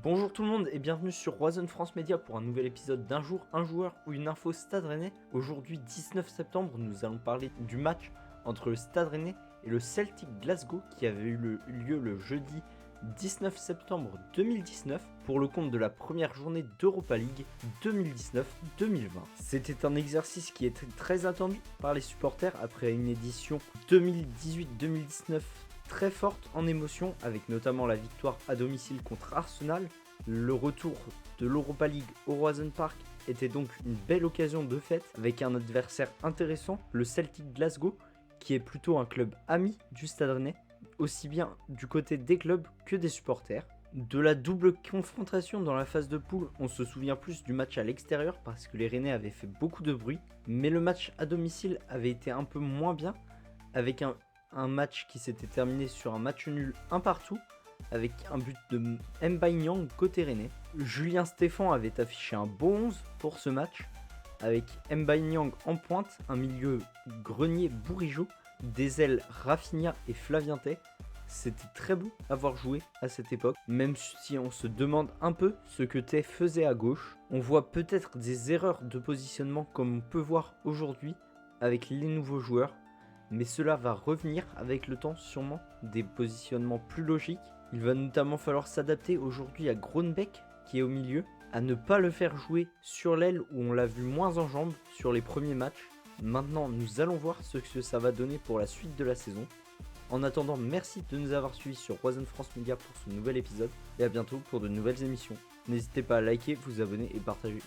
Bonjour tout le monde et bienvenue sur Roison France Media pour un nouvel épisode d'un jour, un joueur ou une info Stade Rennais. Aujourd'hui 19 septembre, nous allons parler du match entre le Stade Rennais et le Celtic Glasgow qui avait eu lieu le jeudi 19 septembre 2019 pour le compte de la première journée d'Europa League 2019-2020. C'était un exercice qui était très attendu par les supporters après une édition 2018-2019 très forte en émotion, avec notamment la victoire à domicile contre Arsenal. Le retour de l'Europa League au Roison Park était donc une belle occasion de fête, avec un adversaire intéressant, le Celtic Glasgow, qui est plutôt un club ami du Stade Rennais, aussi bien du côté des clubs que des supporters. De la double confrontation dans la phase de poule, on se souvient plus du match à l'extérieur parce que les Rennais avaient fait beaucoup de bruit, mais le match à domicile avait été un peu moins bien, avec un match qui s'était terminé sur un match nul 1 partout, avec un but de Mbaye Niang côté Rennais. Julien Stéphan avait affiché un bon 11 pour ce match, avec Mbaye Niang en pointe, un milieu Grenier Bourigeaud, des ailes Rafinha et Flavien Tay. C'était très beau à voir jouer à cette époque, même si on se demande un peu ce que Tay faisait à gauche. On voit peut-être des erreurs de positionnement comme on peut voir aujourd'hui avec les nouveaux joueurs, mais cela va revenir avec le temps, sûrement des positionnements plus logiques. Il va notamment falloir s'adapter aujourd'hui à Grønbæk qui est au milieu, à ne pas le faire jouer sur l'aile où on l'a vu moins en jambes sur les premiers matchs. Maintenant, nous allons voir ce que ça va donner pour la suite de la saison. En attendant, merci de nous avoir suivis sur Roison France Media pour ce nouvel épisode et à bientôt pour de nouvelles émissions. N'hésitez pas à liker, vous abonner et partager.